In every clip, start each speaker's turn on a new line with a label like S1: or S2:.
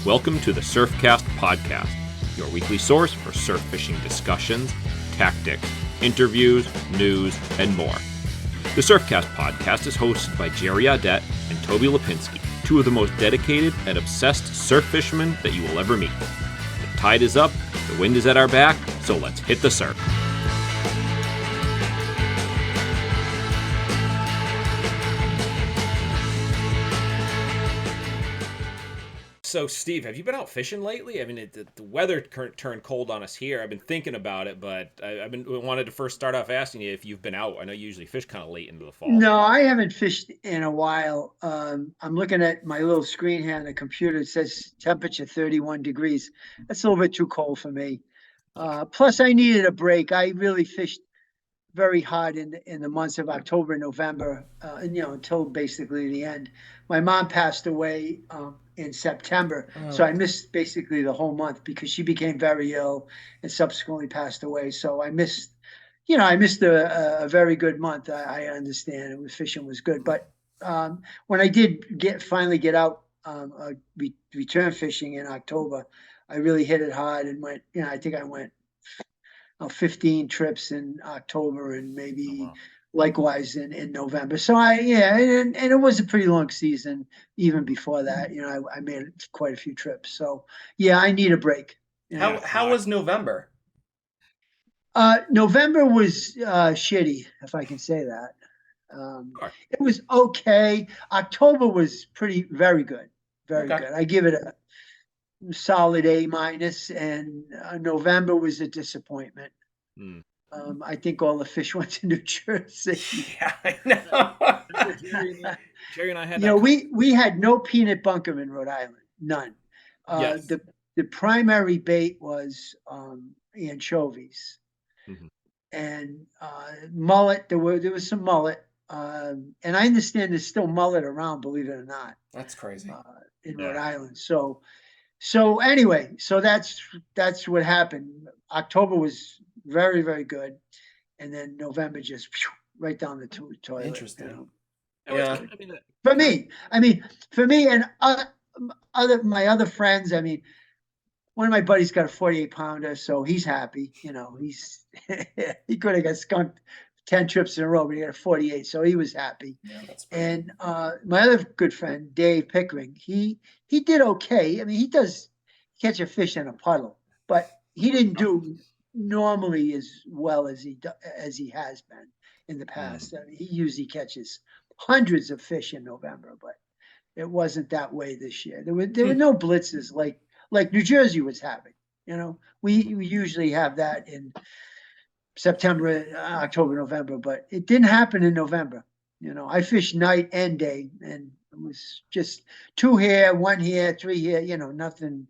S1: Welcome to the Surfcast podcast, your weekly source for surf fishing discussions, tactics, interviews, news, and more. The Surfcast podcast is hosted by Jerry Audet and Toby Lapinski, two of the most dedicated and obsessed surf fishermen that you will ever meet. The tide is up, the wind is at our back, so let's hit the surf. So, Steve, have you been out fishing lately? I mean, the weather turned cold on us here. I've been thinking about it, but I've wanted to first start off asking you if you've been out. I know you usually fish kind of late into the fall.
S2: No, I haven't fished in a while. I'm looking at my little screen here on the computer. It says temperature 31 degrees. That's a little bit too cold for me. Plus, I needed a break. I really fished very hard in the months of October and November, until basically the end. My mom passed away in September, so I missed basically the whole month because she became very ill and subsequently passed away. So I missed a very good month. I understand fishing was good, but when I did finally get out, return fishing in October, I really hit it hard and went. I think I went 15 trips in October and maybe likewise in November. So and it was a pretty long season even before that. I made quite a few trips. So yeah, I need a break.
S3: How was November?
S2: November was shitty, if I can say that. It was okay. October was very good. Very good. I give it a solid A-, and November was a disappointment. I think all the fish went to New Jersey.
S3: Yeah, I know.
S1: Jerry and I had
S2: we had no peanut bunker in Rhode Island, none.
S1: Yes.
S2: The primary bait was anchovies, and mullet. There was some mullet, and I understand there's still mullet around. Believe it or not,
S3: that's crazy
S2: in Rhode Island. So anyway, that's what happened. October was very, very good, and then November just right down the toilet.
S3: Interesting.
S1: Yeah.
S2: For me, and my other friends. I mean, one of my buddies got a 48 pounder, so he's happy. He could have got skunked 10 trips in a row, but he got a 48, so he was happy.
S3: Yeah, that's
S2: and my other good friend, Dave Pickering, he did okay. I mean, he does catch a fish in a puddle, but he didn't do normally as well as he has been in the past. I mean, he usually catches hundreds of fish in November, but it wasn't that way this year. There were no blitzes like New Jersey was having. We usually have that in September, October, November, but it didn't happen in November. I fished night and day, and it was just 2 here, 1 here, 3 here. Nothing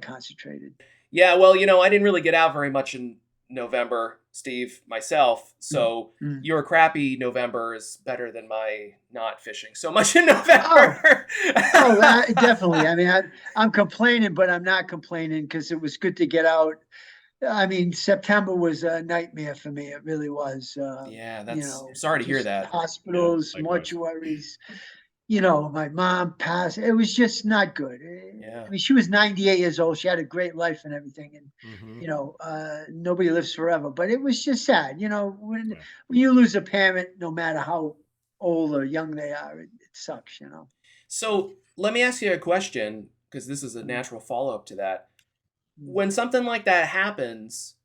S2: concentrated.
S3: Yeah, well, I didn't really get out very much in November, Steve, myself. So your crappy November is better than my not fishing so much in November.
S2: Definitely. I mean, I'm complaining, but I'm not complaining because it was good to get out. I mean, September was a nightmare for me. It really was.
S3: Sorry to hear that.
S2: Hospitals, mortuaries. My mom passed. It was just not good.
S3: Yeah.
S2: I mean, she was 98 years old. She had a great life and everything. And, nobody lives forever. But it was just sad. When you lose a parent, no matter how old or young they are, it sucks,
S3: So let me ask you a question, because this is a natural follow-up to that. When something like that happens,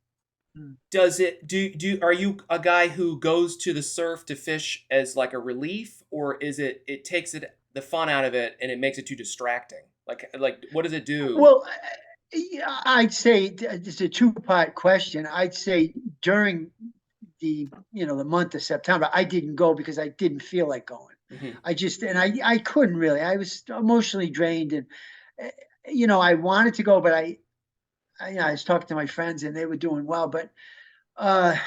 S3: are you a guy who goes to the surf to fish as like a relief, or is it takes the fun out of it and it makes it too distracting? Like what does it do?
S2: Well, I'd say it's a 2-part question. I'd say during the month of September, I didn't go because I didn't feel like going. I couldn't really. I was emotionally drained, and I wanted to go, but I was talking to my friends and they were doing well, but I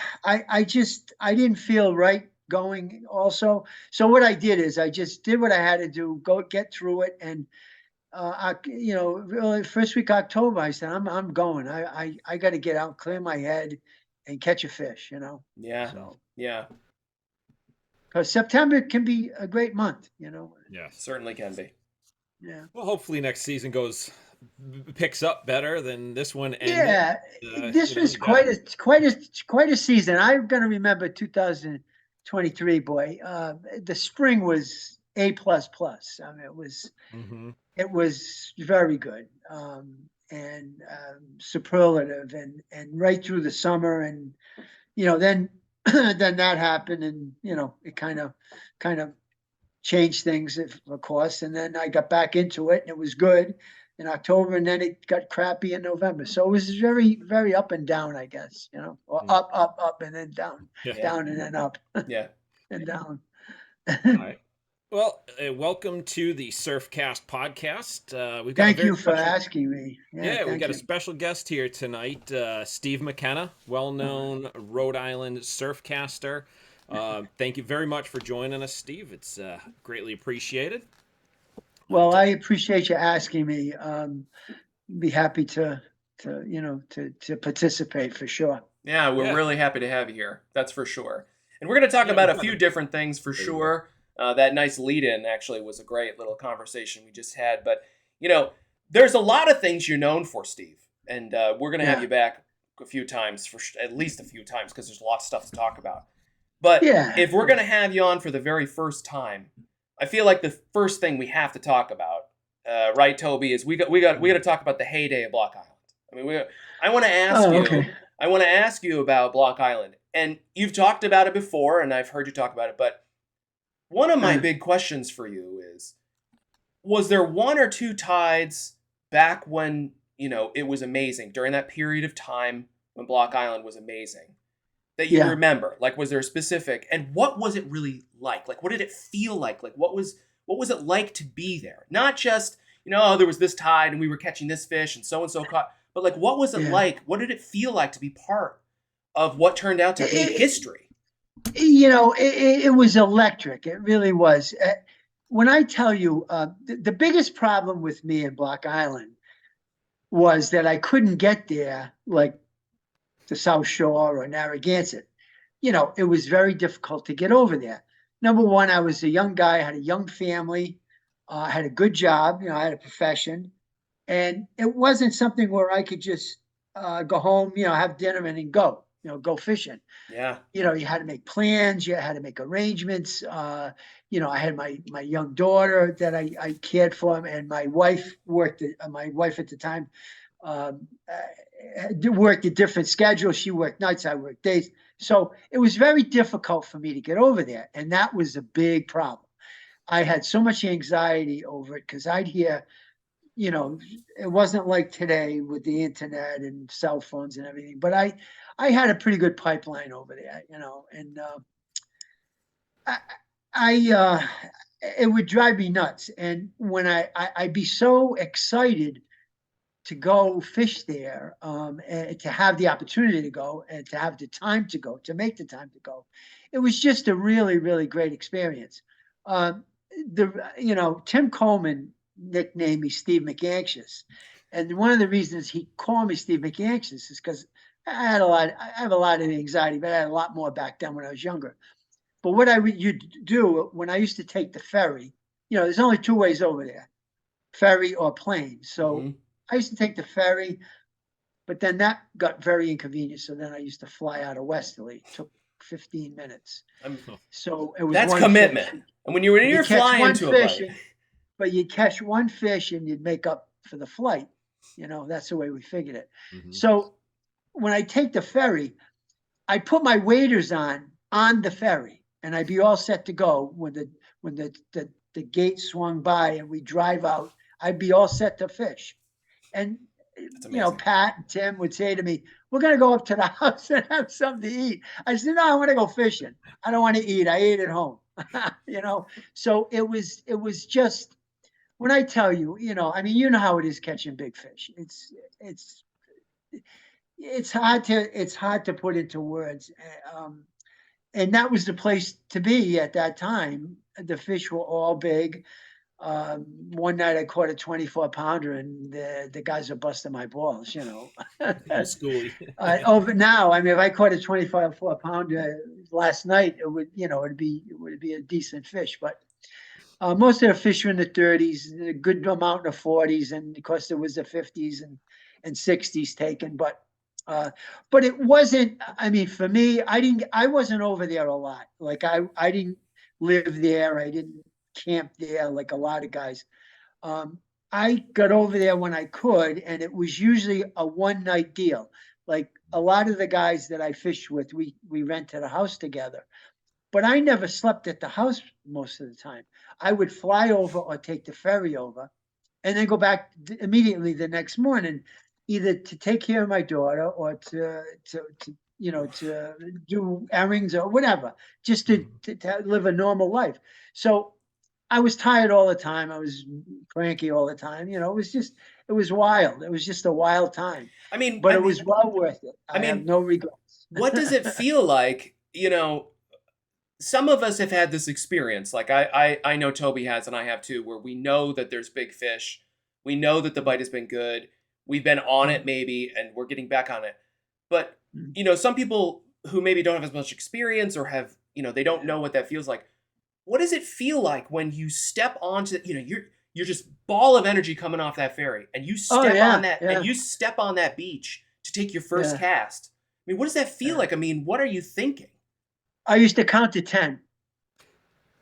S2: didn't feel right going also. So what I did is I just did what I had to do, go get through it. And, really first week October, I said, I'm going. I got to get out, clear my head and catch a fish,
S3: Yeah.
S2: So,
S3: yeah.
S2: Because September can be a great month,
S1: Yeah,
S3: certainly can be.
S2: Yeah.
S1: Well, hopefully next season goes picks up better than this one ended.
S2: Yeah, this was
S1: you got
S2: quite a season. I'm gonna remember 2023, boy. The spring was A plus plus. I mean, it was very good, and superlative, and right through the summer, and then then that happened, and it kind of changed things, of course, and then I got back into it, and it was good in October, and then it got crappy in November. So it was very, very up and down, I guess, or up, and then down, down, and then up,
S3: Yeah.
S2: and down.
S1: All right. Well, welcome to the Surfcast podcast. We've got
S2: Thank you for asking me.
S1: We've got a special guest here tonight, Steve McKenna, well-known Rhode Island surfcaster. Thank you very much for joining us, Steve. It's greatly appreciated.
S2: Well, I appreciate you asking me. Be happy to participate for sure.
S3: Yeah, we're really happy to have you here. That's for sure. And we're going to talk about a few different things for sure. That nice lead-in actually was a great little conversation we just had. But, there's a lot of things you're known for, Steve. And we're going to have you back a few times, at least a few times, because there's lots of stuff to talk about. But if we're going to have you on for the very first time, I feel like the first thing we have to talk about, right, Toby, is we got to talk about the heyday of Block Island. I mean, I want to ask you. Okay. I want to ask you about Block Island, and you've talked about it before, and I've heard you talk about it. But one of my big questions for you is: was there one or two tides back when it was amazing during that period of time when Block Island was amazing that you remember? Like, was there a specific, and what was it really like? Like, what did it feel like? Like, what was it like to be there? Not just, there was this tide and we were catching this fish and so caught, but like, what was it like? What did it feel like to be part of what turned out to be history?
S2: It was electric. It really was. When I tell you, the biggest problem with me in Block Island was that I couldn't get there, like the South Shore or Narragansett. It was very difficult to get over there. Number one, I was a young guy, had a young family, had a good job, I had a profession, and it wasn't something where I could just go home, have dinner and then go fishing.
S3: Yeah.
S2: You had to make plans, you had to make arrangements. I had my young daughter that I cared for, and my wife worked. My wife at the time worked a different schedule. She worked nights, I worked days. So it was very difficult for me to get over there. And that was a big problem. I had so much anxiety over it because I'd hear, it wasn't like today with the internet and cell phones and everything, but I had a pretty good pipeline over there, and it would drive me nuts. And when I'd be so excited to go fish there, and to have the opportunity to go, and to have the time to go, to make the time to go, it was just a really, really great experience. Tim Coleman nicknamed me Steve McAnxious, and one of the reasons he called me Steve McAnxious is because I have a lot of anxiety, but I had a lot more back then when I was younger. But what you'd do when I used to take the ferry, there's only two ways over there, ferry or plane. So I used to take the ferry, but then that got very inconvenient. So then I used to fly out of Westerly. It took 15 minutes. So it was
S3: that's commitment. Fish. And when you're flying to a fish,
S2: but you'd catch one fish and you'd make up for the flight. That's the way we figured it. So when I take the ferry, I put my waders on the ferry, and I'd be all set to go when the gate swung by and we drive out. I'd be all set to fish. And, Pat and Tim would say to me, we're going to go up to the house and have something to eat. I said, no, I want to go fishing. I don't want to eat. I ate at home, So it was just, when I tell you, how it is catching big fish. It's hard to put into words. And that was the place to be at that time. The fish were all big. One night I caught a 24-pounder, and the guys are busting my balls, Over now, if I caught a 24-pounder last night, it would be a decent fish. But Most of the fish were in the 30s, a good amount in the 40s, and of course there was the 50s and 60s taken. But it wasn't. I mean, for me, I wasn't over there a lot. Like I didn't live there. I didn't camp there like a lot of guys. Um, I got over there when I could, and it was usually a one night deal. Like a lot of the guys that I fished with, we rented a house together. But I never slept at the house most of the time. I would fly over or take the ferry over and then go back immediately the next morning, either to take care of my daughter or to do errands or whatever, just to live a normal life. So I was tired all the time. I was cranky all the time. It was wild. It was just a wild time,
S3: I mean,
S2: but it was well worth it.
S3: I
S2: I have
S3: mean,
S2: no regrets.
S3: what does it feel like? Some of us have had this experience. Like I know Toby has, and I have too, where we know that there's big fish. We know that the bite has been good. We've been on it maybe, and we're getting back on it. But, some people who maybe don't have as much experience or have, they don't know what that feels like. What does it feel like when you step onto, you're just ball of energy coming off that ferry and you step on that and you step on that beach to take your first cast? I mean, what does that feel like? I mean, what are you thinking?
S2: I used to count to 10.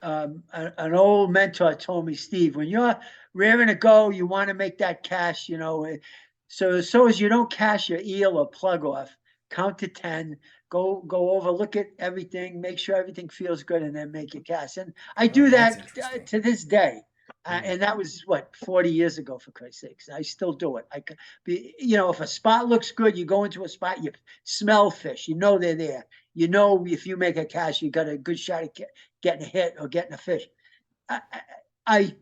S2: An old mentor told me, Steve, when you're raring to go, you want to make that cast, so as you don't cast your eel or plug off, count to 10, go over, look at everything, make sure everything feels good, and then make your cast. And I do that to this day. And that was 40 years ago, for Christ's sakes. I still do it. I could be, if a spot looks good, you go into a spot, you smell fish, they're there. If you make a cast, you got a good shot at getting a hit or getting a fish. I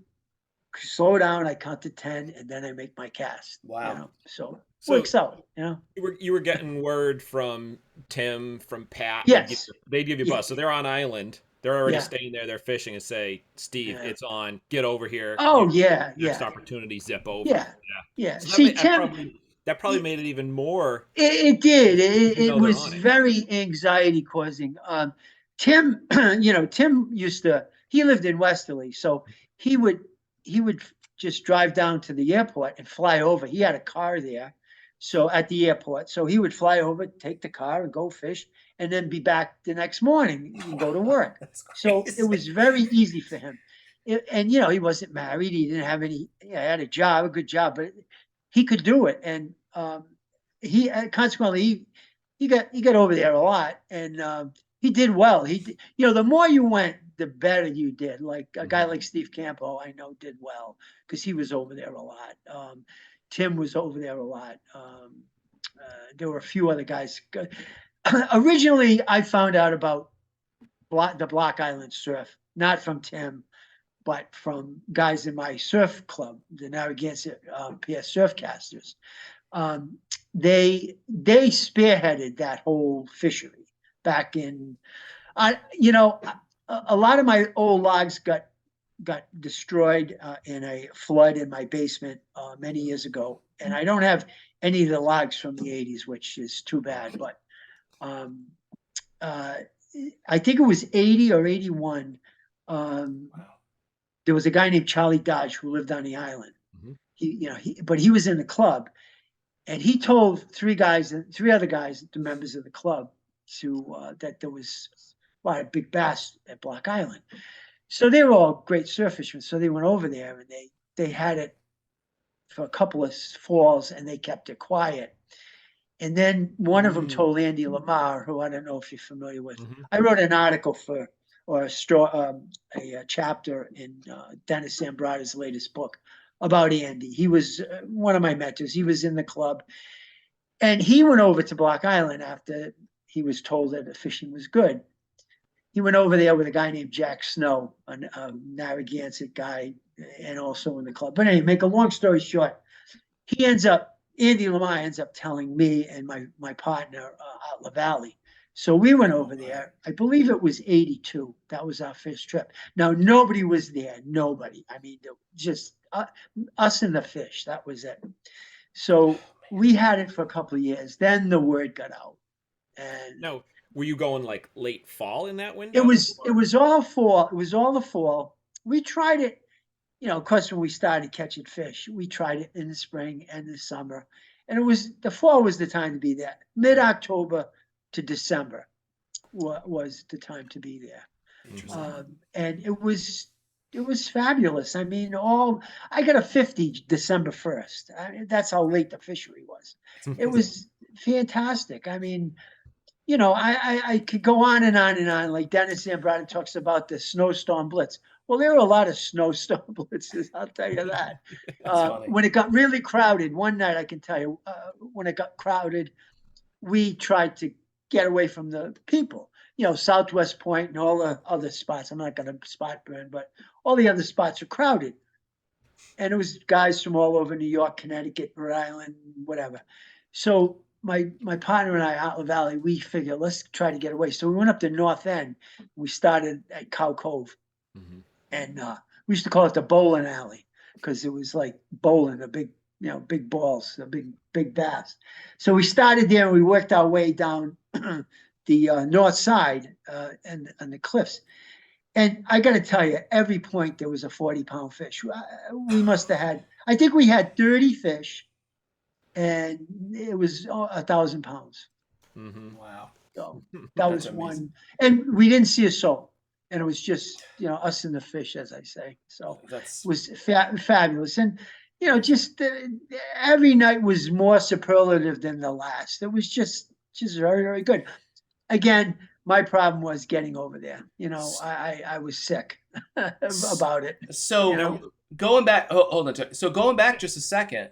S2: slow down, I count to 10, and then I make my cast.
S3: Wow.
S2: So works out.
S1: You were getting word from Tim, from Pat.
S2: Yes.
S1: They'd give you a bus. So they're on island. They're already staying there. They're fishing and say, Steve, it's on. Get over here.
S2: Oh,
S1: Next opportunity, zip over.
S2: Yeah.
S1: So
S2: See, Tim,
S1: that probably made it even more.
S2: It did. It was very anxiety causing. Tim, Tim he lived in Westerly, so he would just drive down to the airport and fly over. He had a car there, so at the airport, so he would fly over, take the car, and go fish, and then be back the next morning and go to work. So it was very easy for him. And he wasn't married. He didn't have any. He had a job, a good job, but he could do it. And he consequently he got over there a lot, and he did well. The more you went, the better you did. Like a guy like Steve Campo, I know, did well because he was over there a lot. Tim was over there a lot. There were a few other guys. Originally, I found out about the Block Island surf, not from Tim, but from guys in my surf club, the Narragansett PS Surfcasters. They spearheaded that whole fishery back in. A lot of my old logs got destroyed in a flood in my basement many years ago, and I don't have any of the logs from the 80s, which is too bad. But I think it was 80 or 81. There was a guy named Charlie Dodge who lived on the island. But he was in the club, and he told three other guys, the members of the club, that there was a lot of big bass at Block Island. So they were all great surf fishermen. So they went over there, and they had it for a couple of falls, and they kept it quiet. And then one of them told Andy Lamar, who I don't know if you're familiar with. I wrote an article a chapter in Dennis Zambrata's latest book about Andy. He was one of my mentors. He was in the club, and he went over to Block Island after he was told that the fishing was good. He went over there with a guy named Jack Snow, a Narragansett guy, and also in the club. But anyway, make a long story short, Andy Lamar ends up telling me and my partner out La Valley. So we went over there. I believe it was 82. That was our first trip. Now, nobody was there. Nobody. I mean, just us and the fish. That was it. So we had it for a couple of years. Then the word got out. And
S1: no, were you going like late fall in that window?
S2: It was all fall. It was all the fall. we tried it, of course, when we started catching fish, we tried it in the spring and the summer. And the fall was the time to be there. Mid-October to December was the time to be there. And it was fabulous. I mean, I got a 50 December 1st. That's how late the fishery was. It was fantastic. I mean, I could go on and on and on. Like Dennis Zambrano talks about the snowstorm blitz. Well, there were a lot of snowstorm blitzes, I'll tell you that. When it got really crowded, one night I can tell you, when it got crowded, we tried to get away from the people. Southwest Point and all the other spots. I'm not going to spot burn, but all the other spots are crowded. And it was guys from all over New York, Connecticut, Rhode Island, whatever. So my partner and I out in the valley, we figured, let's try to get away. So we went up to North End. We started at Cow Cove. Mm-hmm. And we used to call it the bowling alley because it was like bowling, a big, big balls, a big bass. So we started there and we worked our way down the north side and the cliffs. And I got to tell you, every point there was a 40-pound fish. We must have had, I think we had 30 fish, and it was 1,000 pounds.
S3: Mm-hmm. Wow.
S2: So that was amazing. One. And we didn't see a soul. And it was just, us and the fish, as I say. So it was fabulous. And, just every night was more superlative than the last. It was just very, very good. Again, my problem was getting over there. I was sick about it.
S3: So going back, hold on. So going back just a second,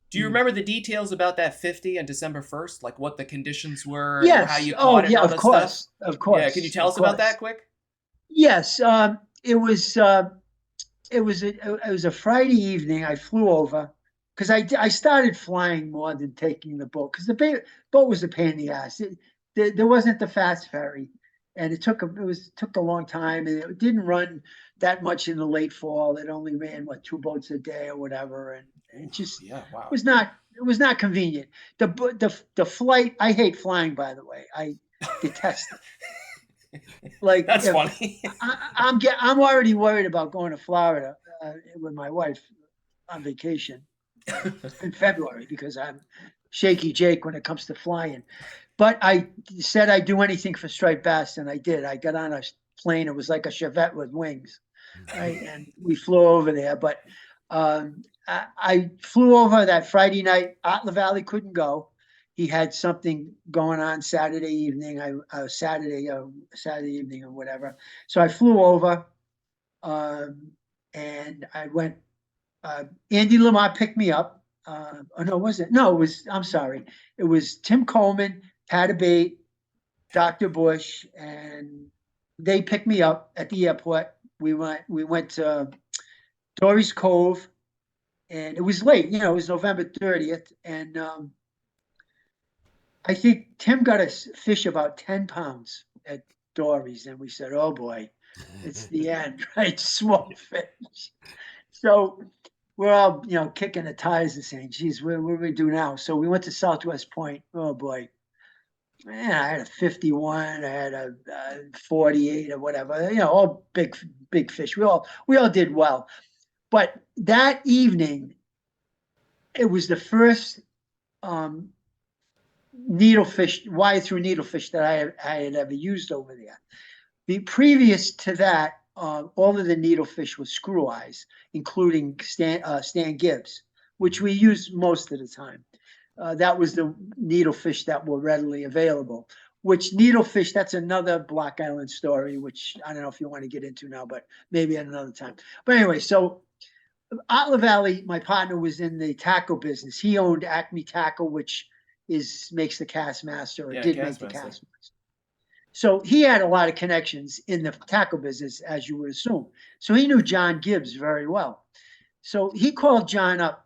S3: do you remember the details about that 50 on December 1st? Like what the conditions were?
S2: Yes.
S3: How you caught it?
S2: Yeah,
S3: of
S2: course.
S3: Stuff?
S2: Of course.
S3: Yeah. Can you tell us about that quick?
S2: Yes. It was a Friday evening. I flew over because I started flying more than taking the boat because the boat was a pain in the ass. There wasn't the fast ferry, and it took a long time, and it didn't run that much in the late fall. It only ran 2 boats a day or whatever, and it just was not convenient. The flight, I hate flying, by the way. I detest it. Like
S3: that's funny.
S2: I'm already worried about going to Florida with my wife on vacation in February because I'm shaky Jake when it comes to flying. But I said I'd do anything for striped bass, and I did. I got on a plane. It was like a Chevette with wings, right? And we flew over there. But I flew over that Friday night. Out in the Valley couldn't go. He had something going on Saturday evening. Saturday evening or whatever. So I flew over, and I went. Andy Lamar picked me up. No, was it? No, it was. I'm sorry. It was Tim Coleman, Pat Abate, Dr. Bush, and they picked me up at the airport. We went to Dory's Cove, and it was late. It was November 30th, and I think Tim got us fish about 10 pounds at Dory's, and we said, "Oh boy, it's the end, right? Small fish." So we're all, kicking the tires and saying, "Geez, what do we do now?" So we went to Southwest Point. Oh boy, man, I had a 51, I had a 48 or whatever. All big fish. We all did well, but that evening, it was the first needlefish, wire through needlefish that I had ever used over there. Previous to that, all of the needlefish were screw eyes, including Stan Gibbs, which we used most of the time. That was the needlefish that were readily available. Which needlefish, that's another Block Island story, which I don't know if you want to get into now, but maybe at another time. But anyway, so out in the Valley, my partner was in the tackle business. He owned Acme Tackle, which makes the Castmaster, or did make the Castmaster. So he had a lot of connections in the tackle business, as you would assume. So he knew John Gibbs very well. So he called John up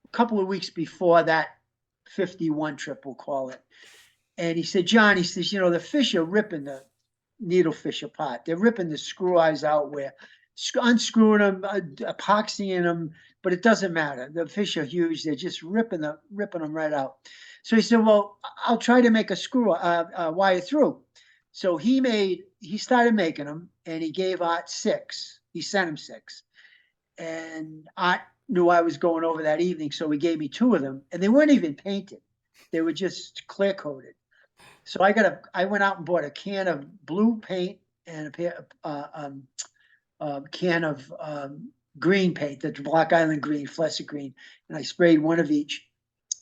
S2: a couple of weeks before that 51 trip, we'll call it. And he said, "John," he says, "the fish are ripping the needlefish apart. They're ripping the screw eyes out. We're unscrewing them, epoxying them, but it doesn't matter. The fish are huge. They're just ripping them right out." So he said, "Well, I'll try to make a wire through." So he started making them, and he gave out 6. He sent him 6. And I knew I was going over that evening, so he gave me 2 of them, and they weren't even painted. They were just clear coated. So I went out and bought a can of blue paint and a can of green paint, the Block Island green, Fluorescent green, and I sprayed one of each.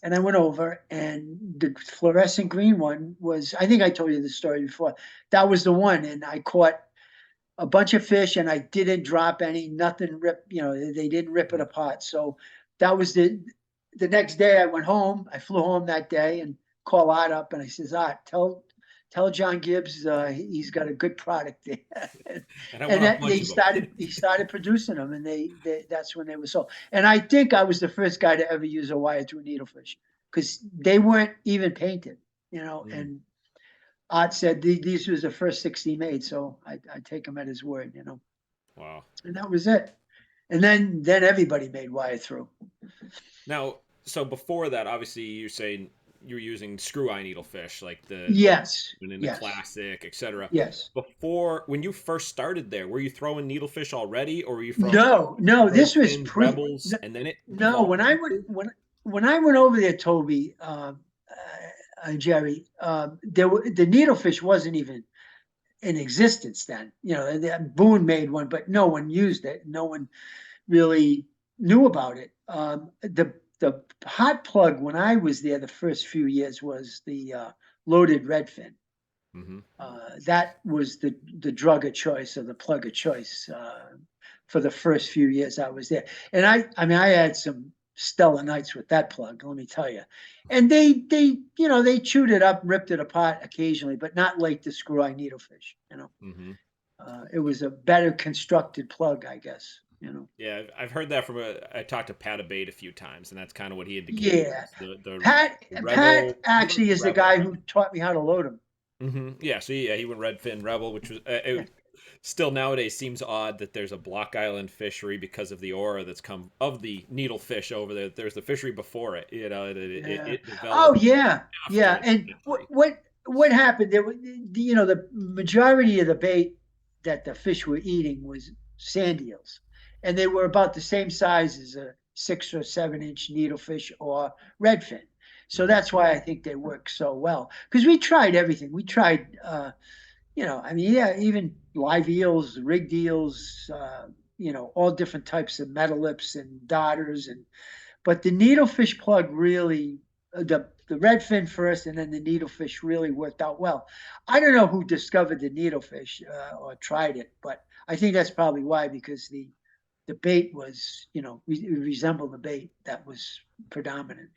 S2: And I went over, and the fluorescent green one was, I think I told you the story before. That was the one, and I caught a bunch of fish, and I didn't drop any, nothing ripped, they didn't rip it apart. So that was the next day I went home. I flew home that day and called Art up, and I says, Art, tell John Gibbs he's got a good product there. and that, he started producing them, and that's when they were sold. And I think I was the first guy to ever use a wire through needlefish, because they weren't even painted, and Art said these was the first 6 he made, so I take him at his word,
S1: Wow.
S2: And that was it. And then everybody made wire through.
S1: Now, so before that, obviously you're saying you're using screw eye needlefish, like the classic, etc.
S2: Yes.
S1: Before, when you first started there, were you throwing needlefish already, or were you from
S2: No, this was
S1: Rebels, and then it
S2: when I went over there, Toby, Jerry, the needlefish wasn't even in existence then. Boone made one, but no one used it. No one really knew about it. The hot plug when I was there the first few years was the loaded redfin.
S1: Mm-hmm.
S2: That was the drug of choice, or the plug of choice, for the first few years I was there. And I had some stellar nights with that plug, let me tell you. And they chewed it up, ripped it apart occasionally, but not like the screw eye needlefish.
S1: Mm-hmm.
S2: It was a better constructed plug, I guess.
S1: Yeah, I've heard that I talked to Pat Abate a few times, and that's kind of what he indicated.
S2: Yeah, Pat actually is the guy who taught me how to load them.
S1: Mm-hmm. Yeah, so he went redfin Rebel, which was still nowadays seems odd that there's a Block Island fishery because of the aura that's come of the needlefish over there. There's the fishery before it, it developed.
S2: Oh yeah, yeah. And what happened? There, the majority of the bait that the fish were eating was sand eels, and they were about the same size as a 6 or 7 inch needlefish or redfin. So that's why I think they work so well. Because we tried everything. We tried, even live eels, rigged eels, all different types of metalips and darters, but the needlefish plug really, the redfin first, and then the needlefish really worked out well. I don't know who discovered the needlefish or tried it, but I think that's probably why, because the bait was, resembled the bait that was predominant,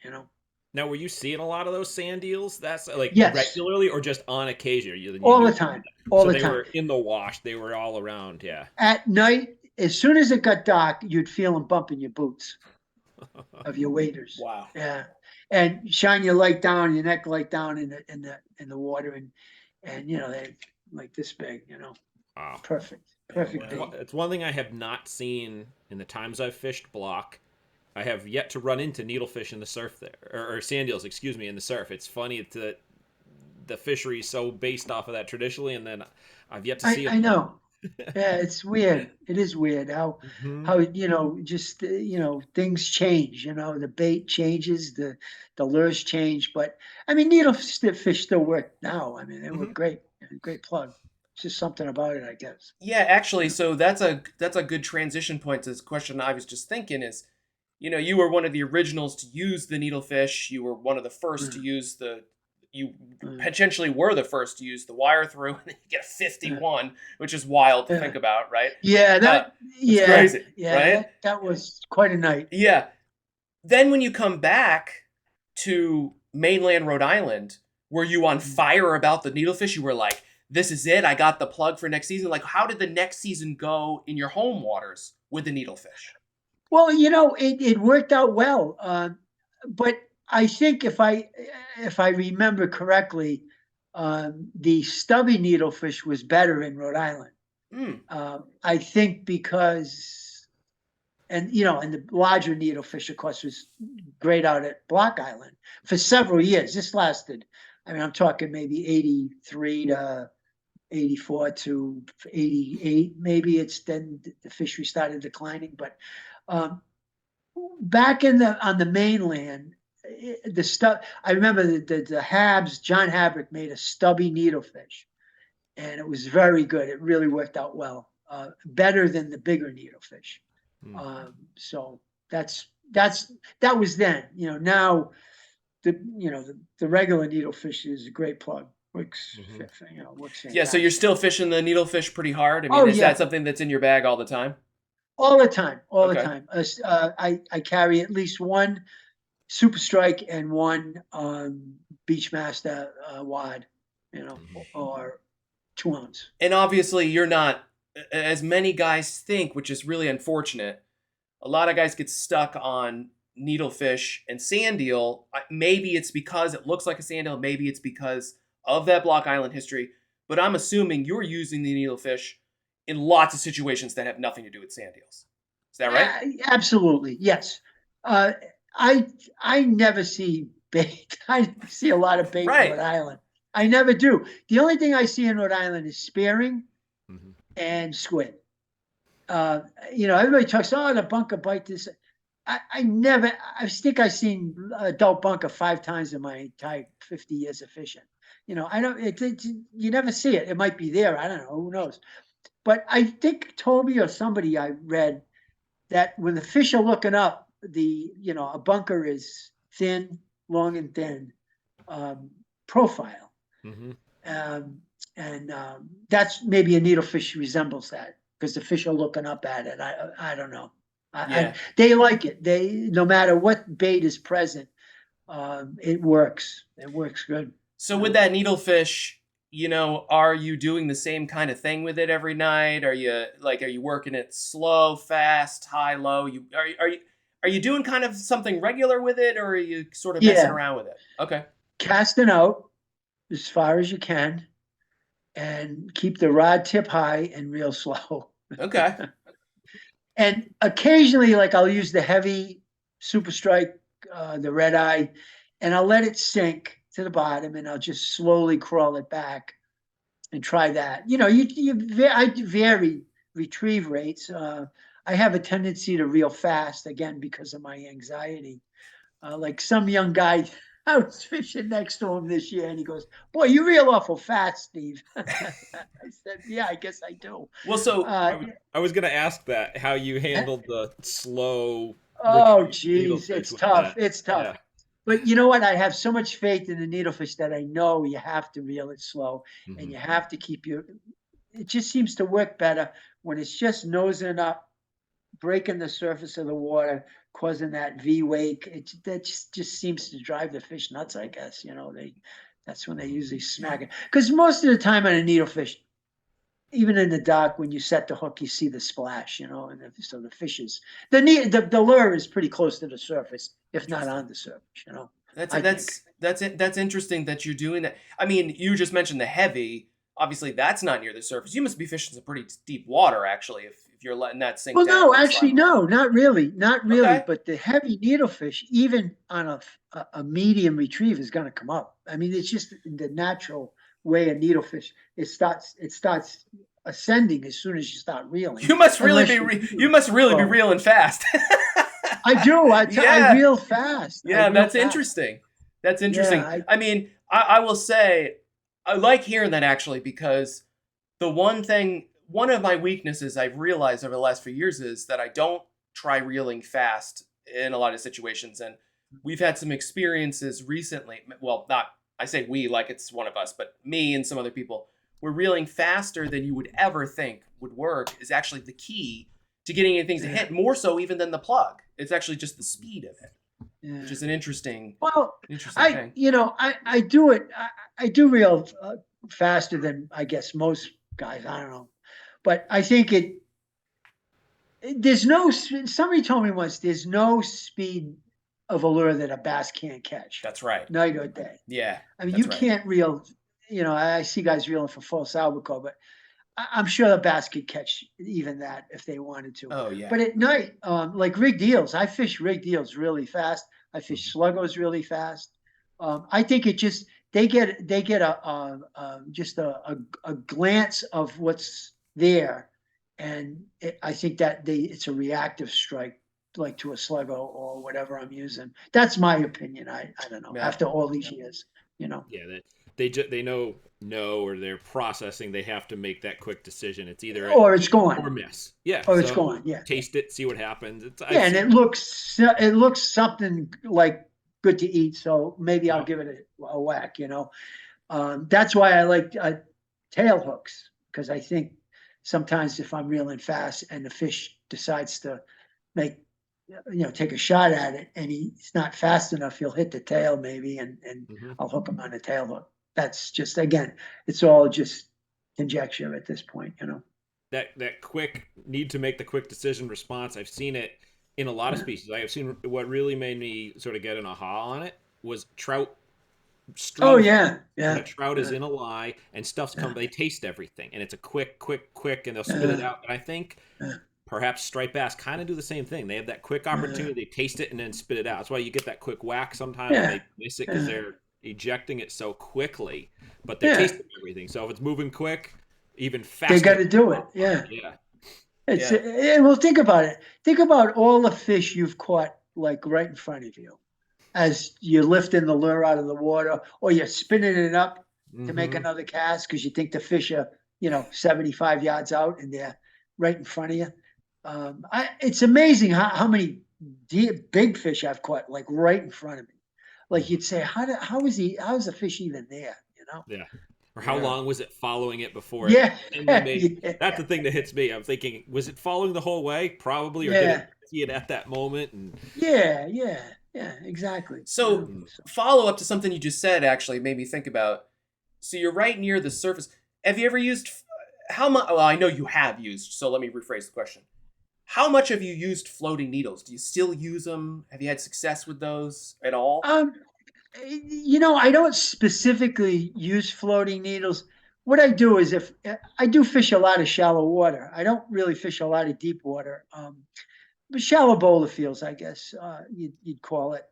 S1: Now, were you seeing a lot of those sand eels? That's like
S2: yes.
S1: Regularly, or just on occasion?
S2: All the time. All the time.
S1: They were in the wash. They were all around. Yeah.
S2: At night, as soon as it got dark, you'd feel them bumping your boots of your waders.
S3: Wow.
S2: Yeah, and shine your light down, your neck light down in the water, and they like this big.
S1: Wow.
S2: Perfect.
S1: It's one thing I have not seen in the times I've fished Block. I have yet to run into needlefish in the surf there, or sand eels, excuse me, in the surf. It's funny that the fishery is so based off of that traditionally, and then I've yet to see it.
S2: I know. Yeah, it's weird. It is weird how just things change. The bait changes, the lures change, but I mean needlefish still work now. I mean they were great plug. It's just something about it, I guess.
S3: Yeah, actually, so that's a good transition point to this question I was just thinking is, you were one of the originals to use the needlefish. You were one of the first to use you potentially were the first to use the wire through, and you get a 51, which is wild to think about, right?
S2: Yeah, that's
S3: crazy.
S2: Yeah,
S3: right?
S2: That was quite a night.
S3: Yeah. Then when you come back to mainland Rhode Island, were you on fire about the needlefish? You were like, this is it. I got the plug for next season. Like, how did the next season go in your home waters with the needlefish?
S2: Well, it worked out well, but I think if I remember correctly, the stubby needlefish was better in Rhode Island. I think because, and the larger needlefish, of course, was great out at Block Island for several years. This lasted, I'm talking maybe 83 to 84 to 88, maybe it's then the fishery started declining. But back on the mainland, the stuff, I remember the Habs, John Habrick made a stubby needlefish, and it was very good. It really worked out well, better than the bigger needlefish. So that was then. Now the regular needlefish is a great plug. Works, works
S3: Yeah, so you're still fishing the needlefish pretty hard? I mean, is that something that's in your bag all the time?
S2: All the time, the time. I carry at least one Super Strike and one Beachmaster wad, or 2 ounce.
S3: And obviously you're not, as many guys think, which is really unfortunate. A lot of guys get stuck on needlefish and sand eel. Maybe it's because it looks like a sand eel. Maybe it's because of that Block Island history. But I'm assuming you're using the needlefish in lots of situations that have nothing to do with sand eels. Is that right?
S2: Absolutely, yes. I never see bait. I see a lot of bait in Rhode Island. I never do. The only thing I see in Rhode Island is spearing and squid. Everybody talks, the bunker bite this. I think I've seen adult bunker 5 times in my entire 50 years of fishing. You never see it. It might be there. I don't know. Who knows? But I think Toby or somebody I read that when the fish are looking up, a bunker is thin, long and thin profile. That's maybe a needlefish resembles that because the fish are looking up at it. I don't know. They like it. No matter what bait is present, it works. It works good.
S3: So with that needlefish, are you doing the same kind of thing with it every night? Are you working it slow, fast, high, low? Are you doing kind of something regular with it, or are you sort of messing around with it? Okay.
S2: Casting out as far as you can, and keep the rod tip high and real slow.
S3: Okay.
S2: And occasionally, I'll use the heavy Super Strike, the red eye, and I'll let it sink to the bottom, and I'll just slowly crawl it back and try that. I vary retrieve rates. I have a tendency to reel fast, again, because of my anxiety. Like some young guy, I was fishing next to him this year, and he goes, "Boy, you reel awful fast, Steve." I said, "Yeah, I guess I do."
S3: Well, so
S1: I was going to ask that, how you handled the slow.
S2: Oh, geez, it's tough. It's tough. Yeah. But you know what? I have so much faith in the needlefish that I know you have to reel it slow, and you have to keep it just seems to work better when it's just nosing up, breaking the surface of the water, causing that V wake. That just seems to drive the fish nuts, I guess. That's when they usually smack it. Because most of the time on a needlefish, even in the dark, when you set the hook, you see the splash, and so the fish is the lure is pretty close to the surface, if not on the surface.
S3: That's interesting that you're doing that. I mean, you just mentioned the heavy. Obviously, that's not near the surface. You must be fishing some pretty deep water, actually, if you're letting that sink down.
S2: Well, no, actually, no, not really. Okay. But the heavy needlefish, even on a medium retrieve, is going to come up. I mean, it's just the natural way a needlefish, it starts ascending as soon as you start reeling.
S3: You must really be reeling fast.
S2: I do. I reel fast.
S3: Yeah, that's interesting. That's interesting. Yeah, I mean, I will say, I like hearing that, actually, because one of my weaknesses I've realized over the last few years is that I don't try reeling fast in a lot of situations. And we've had some experiences recently. Well, I say we like it's one of us, but me and some other people, where reeling faster than you would ever think would work is actually the key to getting anything to hit, more so even than the plug. It's actually just the speed of it, which is an interesting thing.
S2: I do it. I do reel faster than, I guess, most guys. I don't know. But I think somebody told me once, there's no speed of a lure that a bass can't catch.
S3: That's right.
S2: Night or day.
S3: Yeah.
S2: I mean, you can't reel, I see guys reeling for false albacore, but I'm sure the bass could catch even that if they wanted to.
S3: Oh, yeah.
S2: But at night, like rigged eels, I fish rigged eels really fast. I fish sluggos really fast. I think they get just a glance of what's there, and I think that it's a reactive strike, like to a sluggo or whatever I'm using. That's my opinion. I don't know.
S3: Yeah.
S2: After all these years,
S1: Yeah, they know or they're processing. They have to make that quick decision. It's either
S2: or it's gone
S1: or miss. Yeah,
S2: or it's gone. Yeah,
S1: taste it, see what happens.
S2: yeah, and it looks something like good to eat. So maybe I'll give it a whack. That's why I like tail hooks, because I think sometimes if I'm reeling fast and the fish decides to take a shot at it and he's not fast enough, he'll hit the tail maybe, and I'll hook him on a tail hook. That's just, again, it's all just conjecture at this point.
S1: That quick need to make the quick decision response. I've seen it in a lot of species. I have seen what really made me sort of get an aha on it was trout.
S2: Oh yeah.
S1: That trout is in a lie and stuff's coming. They taste everything, and it's a quick, and they'll spit it out. And I think perhaps striped bass kind of do the same thing. They have that quick opportunity. They taste it and then spit it out. That's why you get that quick whack sometimes. And they miss it because they're ejecting it so quickly, but they're tasting everything. So if it's moving quick, even faster,
S2: they got to do it. Yeah. Well, think about it. Think about all the fish you've caught, like right in front of you, as you're lifting the lure out of the water, or you're spinning it up to make another cast because you think the fish are, 75 yards out and they're right in front of you. It's amazing how many big fish I've caught, like right in front of me. Like you'd say, how is the fish even there?
S1: Yeah. Or how long was it following it before?
S2: Yeah.
S1: That's the thing that hits me. I'm thinking, was it following the whole way? Probably, or did it see it at that moment? And
S2: Yeah, exactly.
S3: So follow up to something you just said actually made me think about. So you're right near the surface. Have you ever used how much? Well, I know you have used. So let me rephrase the question. How much have you used floating needles? Do you still use them? Have you had success with those at all?
S2: I don't specifically use floating needles. What I do is, if I do fish a lot of shallow water, I don't really fish a lot of deep water. But shallow boulder fields, I guess you'd call it.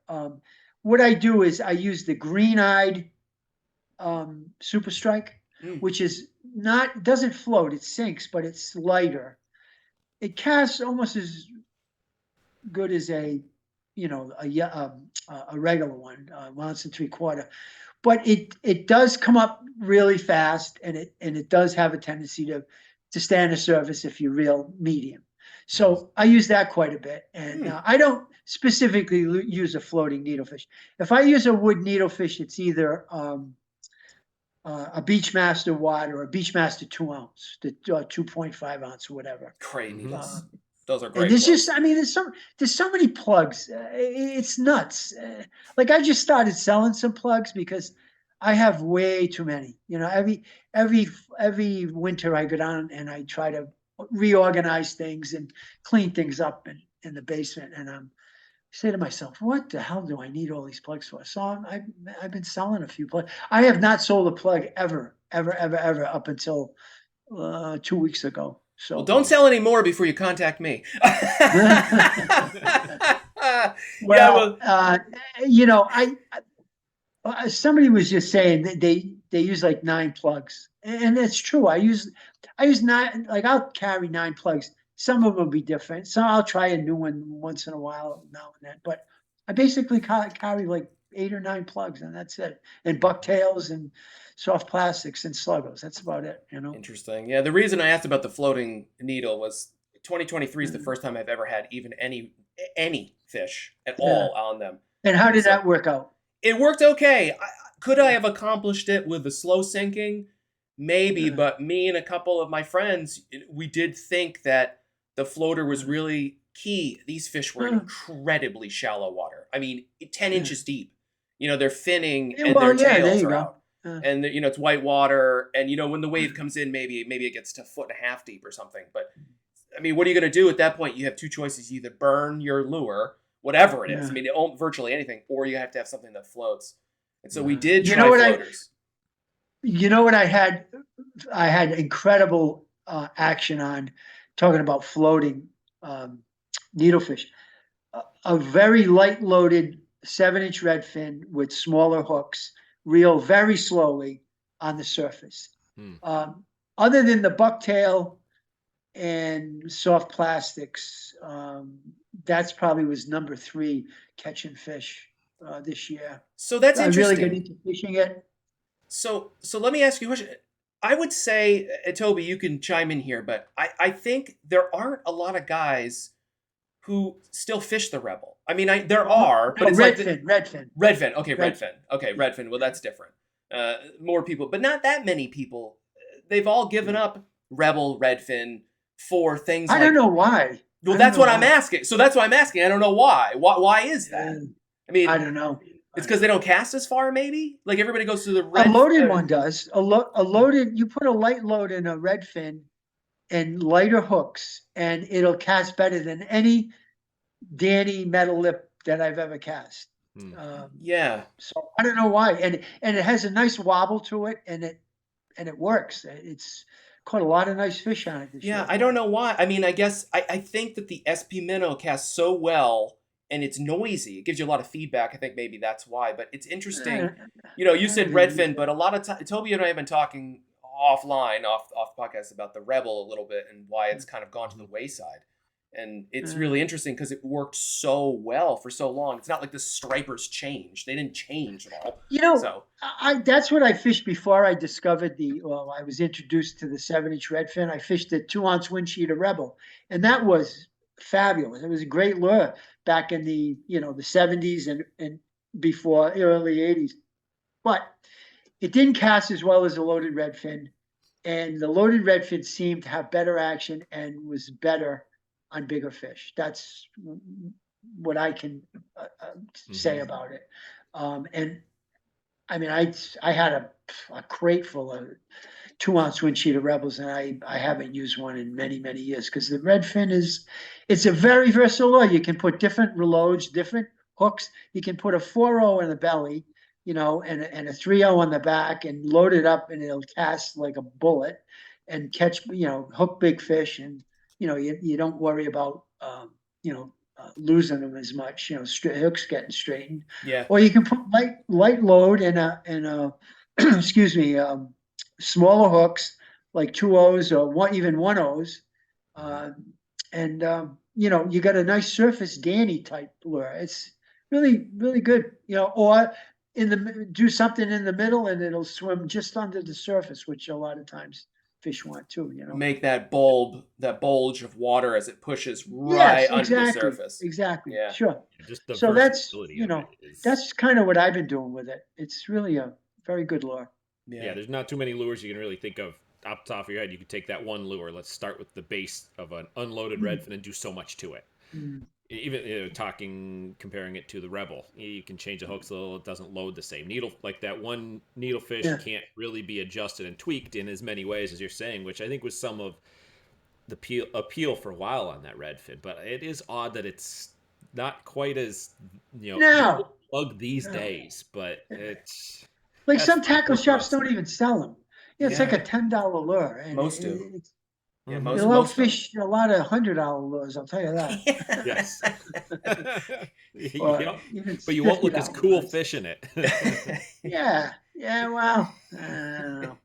S2: What I do is I use the green-eyed Super Strike, which is doesn't float, it sinks, but it's lighter. It casts almost as good as a regular one, 1 3/4, but it does come up really fast, and it does have a tendency to stay on the surface if you reel medium. So I use that quite a bit, and I don't specifically use a floating needlefish. If I use a wood needlefish, it's either a Beachmaster wad or a Beachmaster 2 ounce, the 2.5 ounce, whatever.
S3: Great needles. Those are great.
S2: And there's so many plugs. It's nuts. Like I just started selling some plugs because I have way too many. Every winter I go down and I try to reorganize things and clean things up in the basement. And I say to myself, what the hell do I need all these plugs for? So I've been selling a few plugs. I have not sold a plug ever up until 2 weeks ago. So
S3: well, don't sell any more before you contact me.
S2: Somebody was just saying that they use like 9 plugs, and that's true. I use 9. Like I'll carry 9 plugs. Some of them will be different. So I'll try a new one once in a while now and then. But I basically carry like 8 or 9 plugs, and that's it. And bucktails and soft plastics and sluggos. That's about it.
S3: Interesting. Yeah. The reason I asked about the floating needle was 2023 is the first time I've ever had even any fish at all on them.
S2: And how did that work out?
S3: It worked okay. Could I have accomplished it with the slow sinking? Maybe, but me and a couple of my friends, we did think that the floater was really key. These fish were incredibly shallow water. I mean, 10 inches deep. They're finning and their tails are out. And it's white water. And when the wave comes in, maybe it gets to 1.5 feet deep or something. But I mean, what are you going to do at that point? You have 2 choices: you either burn your lure, whatever it is. I mean, virtually anything, or you have to have something that floats. And so we did try floaters.
S2: What I had incredible action on, talking about floating needlefish. A very light loaded 7-inch redfin with smaller hooks reel very slowly on the surface. Other than the bucktail and soft plastics, that's probably was number 3 catching fish this year.
S3: So that's
S2: I
S3: interesting.
S2: really got into fishing it.
S3: So let me ask you a question. I would say, Toby, you can chime in here, but I think there aren't a lot of guys who still fish the Rebel. I mean, there are, but it's
S2: redfin.
S3: Redfin. Okay, redfin. Okay, redfin. Well, that's different. More people, but not that many people. They've all given up Rebel, redfin for things.
S2: I don't know why.
S3: Well, that's what I'm asking. So that's why I'm asking. I don't know why. Why is that? I mean,
S2: I don't know.
S3: It's because they don't cast as far, maybe? Like everybody goes to the
S2: red. A loaded one does. A loaded, you put a light load in a redfin and lighter hooks, and it'll cast better than any Danny metal lip that I've ever cast.
S3: Yeah.
S2: So I don't know why. And it has a nice wobble to it, and it works. It's caught a lot of nice fish on it this year.
S3: Yeah, I don't know why. I mean, I guess I think that the SP Minnow casts so well, and it's noisy. It gives you a lot of feedback. I think maybe that's why. But it's interesting. You said redfin, but a lot of time, Toby and I have been talking offline, off podcast about the Rebel a little bit and why it's kind of gone to the wayside. And it's really interesting because it worked so well for so long. It's not like the stripers changed. They didn't change at all. So
S2: that's what I fished before I discovered I was introduced to the 7-inch redfin. I fished the 2-ounce windsheet Rebel, and that was fabulous. It was a great lure back in the the 70s and before early 80s. But it didn't cast as well as the loaded redfin, and the loaded redfin seemed to have better action and was better on bigger fish. That's what I can say about it. And I mean, I had a crate full of 2-ounce windsheet Rebels, and I haven't used one in many, many years because the redfin it's a very versatile lure. You can put different reloads, different hooks. You can put a 4.0 in the belly, and a 3.0 on the back, and load it up, and it'll cast like a bullet and catch, hook big fish, and you don't worry about losing them as much. Hooks getting straightened.
S3: Yeah.
S2: Or you can put light load and a excuse me, smaller hooks like 2.0s or even 1.0s, and you got a nice surface Danny type lure. It's really, really good. Or do something in the middle and it'll swim just under the surface, which a lot of times fish want too.
S3: Make that bulge of water as it pushes right under the surface.
S2: Exactly.
S3: Yeah.
S2: Sure.
S1: Just the
S2: so that's
S1: is...
S2: that's kind of what I've been doing with it. It's really a very good lure.
S1: Yeah, there's not too many lures you can really think of off the top of your head. You could take that one lure. Let's start with the base of an unloaded redfin and do so much to it. Even comparing it to the Rebel, you can change the hooks a little. It doesn't load the same. Like that one needlefish can't really be adjusted and tweaked in as many ways as you're saying, which I think was some of the appeal for a while on that redfin. But it is odd that it's not quite as plug these days. But it's
S2: like some tackle shops don't even sell them. It's like a $10 lure. And
S3: most do.
S2: Most fish a lot of $100 lures, I'll tell you that.
S1: Yes. But you won't look as cool fishing it.
S2: Yeah. Well, I don't know.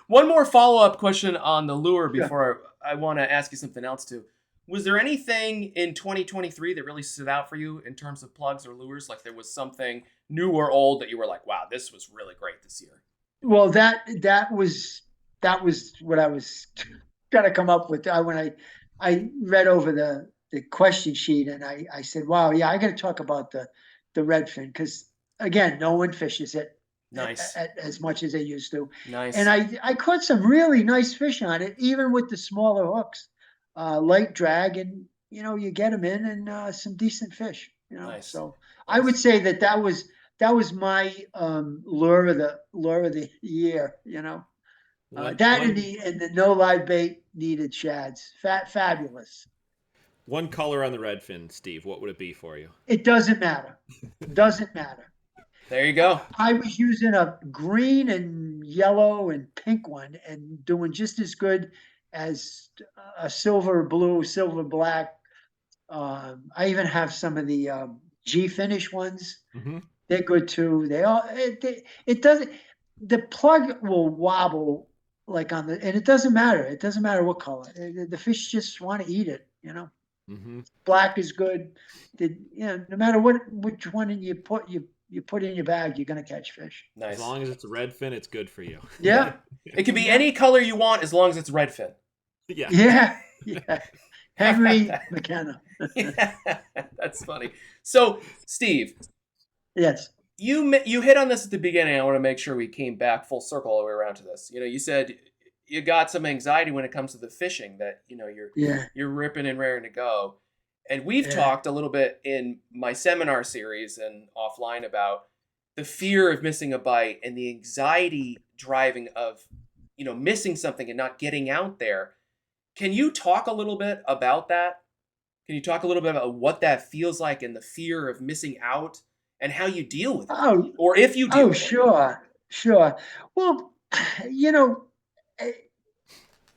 S3: One more follow-up question on the lure before I want to ask you something else too. Was there anything in 2023 that really stood out for you in terms of plugs or lures? Like there was something new or old that you were like, wow, this was really great this year?
S2: Well, that was what I was gonna come up with. When I read over the question sheet, and I said, wow, yeah, I got to talk about the redfin, because again, no one fishes it as much as they used to.
S3: Nice.
S2: And I caught some really nice fish on it, even with the smaller hooks, light drag, and you get them in, and some decent fish.
S3: Nice.
S2: So I would say that was my lure of the year. That and the no live bait needed shads. Fabulous.
S1: One color on the redfin, Steve, what would it be for you?
S2: It doesn't matter.
S3: There you go.
S2: I was using a green and yellow and pink one and doing just as good as a silver blue, silver black. I even have some of the G finish ones. They're good too. It doesn't, the plug will wobble like on the, and it doesn't matter. It doesn't matter what color. The fish just want to eat it, you know.
S4: Mm-hmm.
S2: Black is good. No matter which one you put in your bag, you're gonna catch fish.
S3: Nice.
S4: As long as it's a redfin, it's good for you.
S2: Yeah.
S3: It can be any color you want as long as it's redfin.
S4: Yeah.
S2: Yeah. Henry McKenna.
S3: Yeah, that's funny. So, Steve,
S2: Yes.
S3: you hit on this at the beginning. I want to make sure we came back full circle all the way around to this. You said you got some anxiety when it comes to the fishing, that you're ripping and raring to go. And we've talked a little bit in my seminar series and offline about the fear of missing a bite and the anxiety driving of missing something and not getting out there. Can you talk a little bit about that? Can you talk a little bit about what that feels like and the fear of missing out and how you deal with it? Or if you deal with it?
S2: Sure. Well,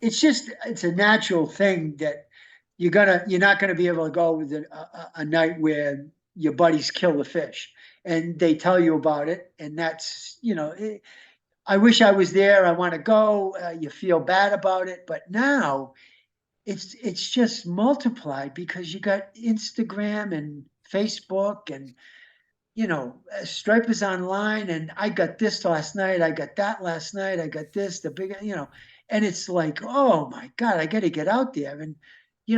S2: it's a natural thing that you're not gonna be able to go with a night where your buddies kill the fish and they tell you about it, and that's I wish I was there. I want to go. You feel bad about it, but now it's just multiplied because you got Instagram and Facebook and Stripers online, and I got this last night, I got that last night, I got this, the big, and it's like, oh my God, I got to get out there, and you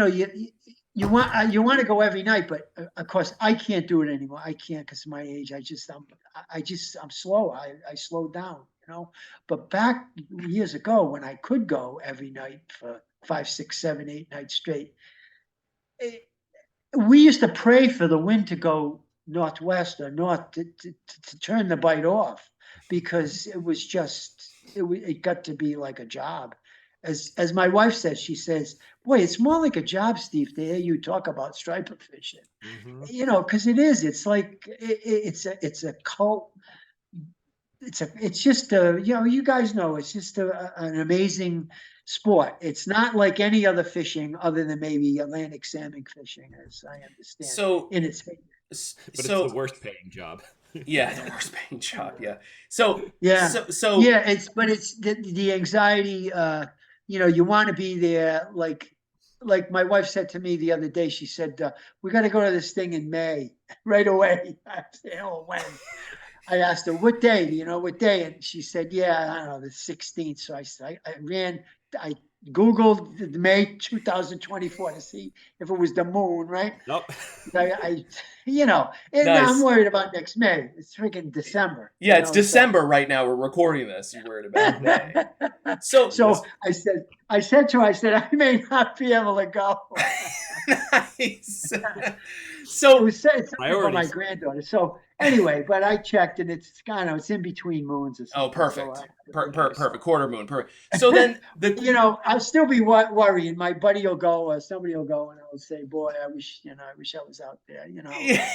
S2: want to go every night, but of course I can't do it anymore. I can't because of my age. I'm slow. I slowed down, But back years ago when I could go every night for 5, 6, 7, 8 nights straight, we used to pray for the wind to go northwest or north to turn the bite off, because it was just it got to be like a job. As my wife says, she says, boy, it's more like a job, Steve, to hear you talk about striper fishing.
S4: Mm-hmm.
S2: Because it is. It's like it's a cult. It's just you guys know, it's just an amazing sport. It's not like any other fishing other than maybe Atlantic salmon fishing, as I understand.
S3: So
S2: in its
S4: But it's the worst paying job.
S3: Yeah, the worst paying job. Yeah. So
S2: it's the anxiety. You want to be there. Like my wife said to me the other day. She said, "We got to go to this thing in May right away." I said, "Oh, when?" I asked her, "What day? Do you know what day?" And she said, "Yeah, I don't know, the 16th." So I Googled the May 2024 to see if it was the moon, right?
S4: Nope.
S2: And
S3: Nice.
S2: I'm worried about next May. It's freaking December.
S3: Yeah, it's December right now. We're recording this. You're worried about May. So
S2: I said to her, I may not be able to go.
S3: Nice. So
S2: it's for my granddaughter. So anyway, but I checked and it's it's in between moons or something.
S3: Oh, perfect. Perfect. Quarter moon. Perfect. So then
S2: I'll still be worrying. My buddy will go or somebody will go and I'll say, boy, I wish I was out there,
S3: Yeah,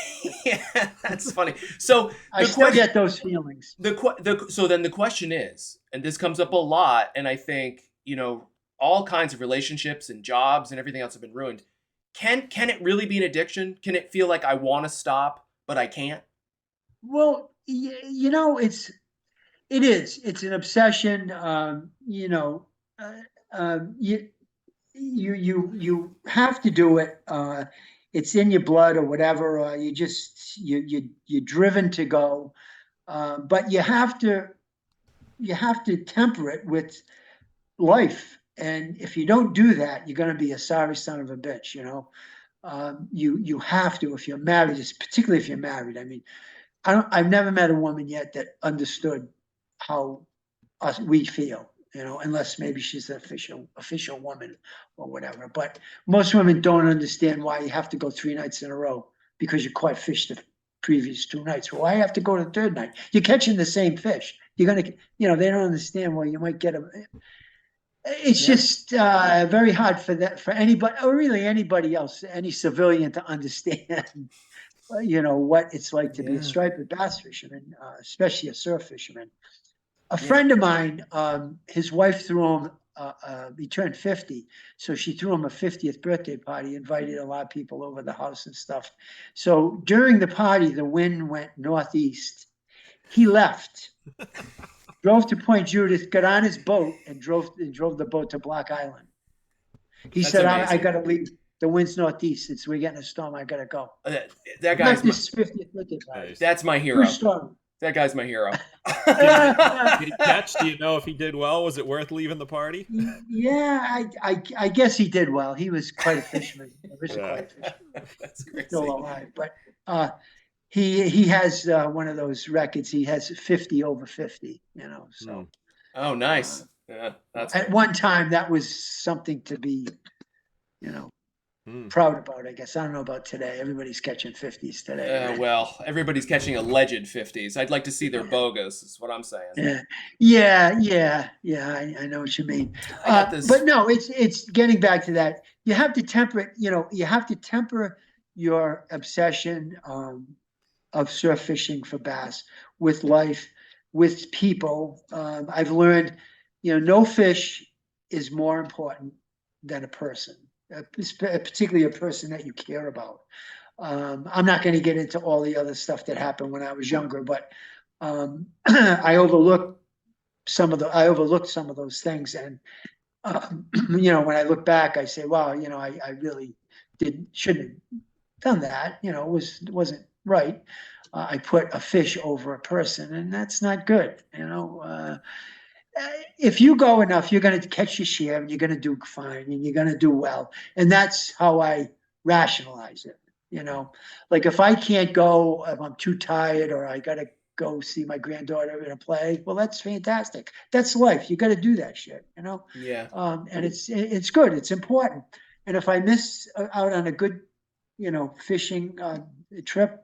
S3: that's funny. So
S2: I still get those feelings.
S3: So then the question is, and this comes up a lot, and I think, all kinds of relationships and jobs and everything else have been ruined. Can it really be an addiction? Can it feel like I want to stop, but I can't?
S2: Well, it is. It's an obsession. You have to do it. It's in your blood or whatever. You're driven to go, but you have to temper it with life. And if you don't do that, you're going to be a sorry son of a bitch. You have to, if you're married, particularly if you're married. I mean, I've never met a woman yet that understood how we feel, unless maybe she's an official woman or whatever. But most women don't understand why you have to go 3 nights in a row because you caught fish the previous 2 nights. Well, why have to go to the 3rd night? You're catching the same fish. You're gonna, they don't understand why you might get them. It's just very hard for anybody, or really anybody else, any civilian, to understand. What it's like to be a striped bass fisherman, especially a surf fisherman. A friend of mine, his wife threw him he turned 50. So she threw him a 50th birthday party, invited a lot of people over the house and stuff. So during the party, the wind went northeast. He left, drove to Point Judith, got on his boat and drove the boat to Block Island. He
S3: That's
S2: said,
S3: amazing.
S2: I got to leave. The wind's northeast. We're getting a storm. I got to go.
S3: That guy's
S2: this 50th birthday party.
S3: That's my hero.
S2: True story.
S3: That guy's my hero.
S4: Did he catch? Do you know if he did well? Was it worth leaving the party?
S2: Yeah, I guess he did well. He was quite a fisherman.
S3: That's crazy.
S2: Still alive, but he has one of those records. He has 50 over 50. So.
S3: Oh, nice. Yeah, that's
S2: at one time that was something to be, proud about. I guess I don't know about today. Everybo's catching 50s today. Right?
S3: Well, everybody's catching alleged 50s. I'd like to see their bogus. Is what I'm saying.
S2: Yeah. I know what you mean. But no, it's getting back to that. You have to temper it. You have to temper your obsession of surf fishing for bass with life, with people. I've learned, no fish is more important than a person. Particularly a person that you care about. I'm not going to get into all the other stuff that happened when I was younger, but I overlooked some of those things, and when I look back, I say, wow, I really shouldn't have done that. It wasn't right. I put a fish over a person, and that's not good. If you go enough, you're going to catch your share and you're going to do fine and you're going to do well. And that's how I rationalize it. Like if I can't go, if I'm too tired or I got to go see my granddaughter in a play, well, that's fantastic. That's life. You got to do that shit,
S3: Yeah.
S2: And it's good. It's important. And if I miss out on a good, fishing trip,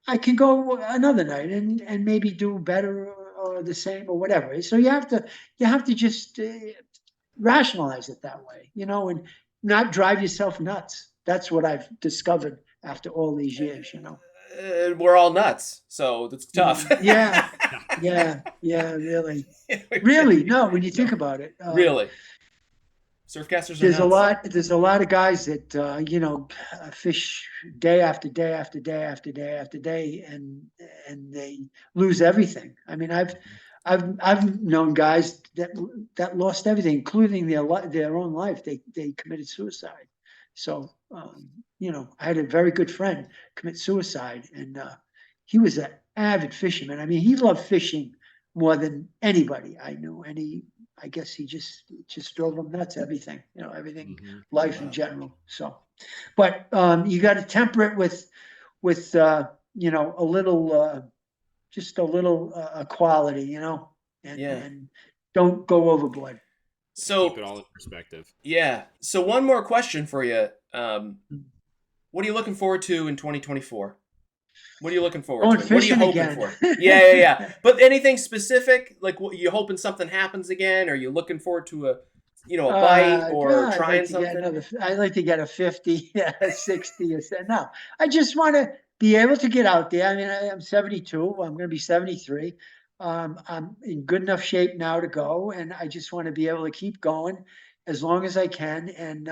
S2: I can go another night and maybe do better or the same or whatever. So you have to just rationalize it that way, and not drive yourself nuts. That's what I've discovered after all these years,
S3: We're all nuts, so that's tough.
S2: Yeah, really. Really, no, when you think about it.
S3: Really. Surfcasters are
S2: there's a lot of guys that fish day after day after day after day after day, and they lose everything. I mean, I've known guys that lost everything, including their own life. They committed suicide. So I had a very good friend commit suicide, and he was an avid fisherman. I mean, he loved fishing more than anybody I knew, and I guess he just drove him nuts. Everything, life in general. So, but you got to temper it with a little, just a little equality, and don't go overboard.
S3: So
S4: keep it all in perspective.
S3: Yeah. So one more question for you. What are you looking forward to in 2024? What are you looking forward to? What are you hoping
S2: again.
S3: for? Yeah. But anything specific? Like, what, you hoping something happens again? Or are you looking forward to a bite or trying something?
S2: I'd like to get a 50, 60 or something. No, I just want to be able to get out there. I mean, I'm 72. I'm going to be 73. I'm in good enough shape now to go, and I just want to be able to keep going as long as I can. And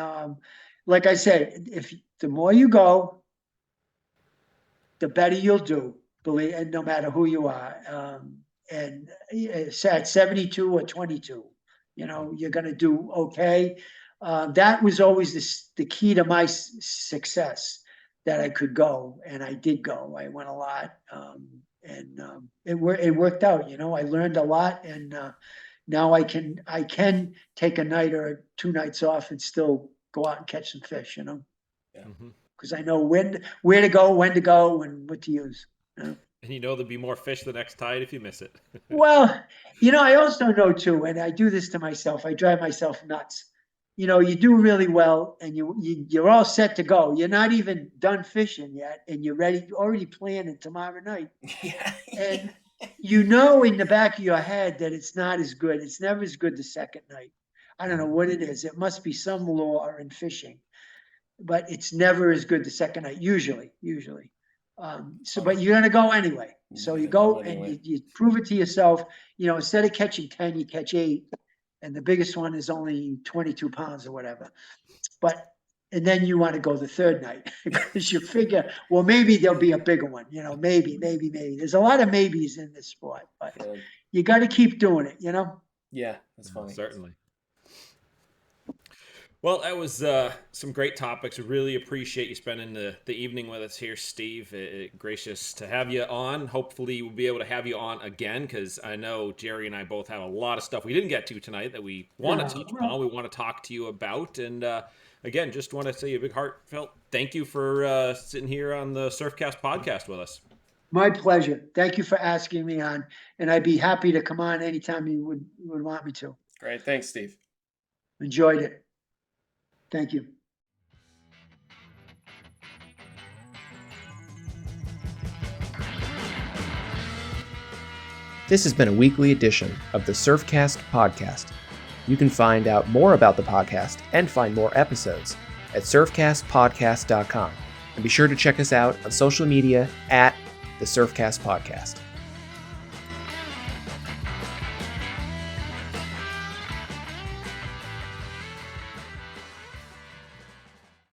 S2: like I said, if the more you go, the better you'll do, believe, and no matter who you are. And at 72 or 22, you're going to do okay. That was always the key to my success, that I could go, and I did go. I went a lot, and it worked out. I learned a lot, and now I can take a night or 2 nights off and still go out and catch some fish.
S3: Yeah.
S2: Because I know where to go, when to go, and what to use.
S4: And there'll be more fish the next tide if you miss it.
S2: Well, I also know too, and I do this to myself. I drive myself nuts. You do really well, and you're all set to go. You're not even done fishing yet, and you're already planning tomorrow night.
S3: Yeah.
S2: And in the back of your head that it's not as good. It's never as good the second night. I don't know what it is. It must be some law in fishing. But it's never as good the second night, usually. But you're going to go anyway. So you go and you prove it to yourself. Instead of catching 10, you catch 8. and the biggest one is only 22 pounds or whatever. And then you want to go the third night because you figure, well, maybe there'll be a bigger one, maybe. There's a lot of maybes in this sport, but you got to keep doing it,
S3: Yeah, that's funny.
S4: Certainly. Well, that was some great topics. I really appreciate you spending the evening with us here, Steve. Gracious to have you on. Hopefully we'll be able to have you on again, because I know Jerry and I both have a lot of stuff we didn't get to tonight that we want to touch upon, we want to talk to you about. And again, just want to say a big heartfelt thank you for sitting here on the Surfcast podcast with us.
S2: My pleasure. Thank you for asking me on, and I'd be happy to come on anytime you would want me to.
S3: Great. Thanks, Steve.
S2: Enjoyed it. Thank you.
S5: This has been a weekly edition of the Surfcast podcast. You can find out more about the podcast and find more episodes at surfcastpodcast.com. And be sure to check us out on social media at the Surfcast Podcast.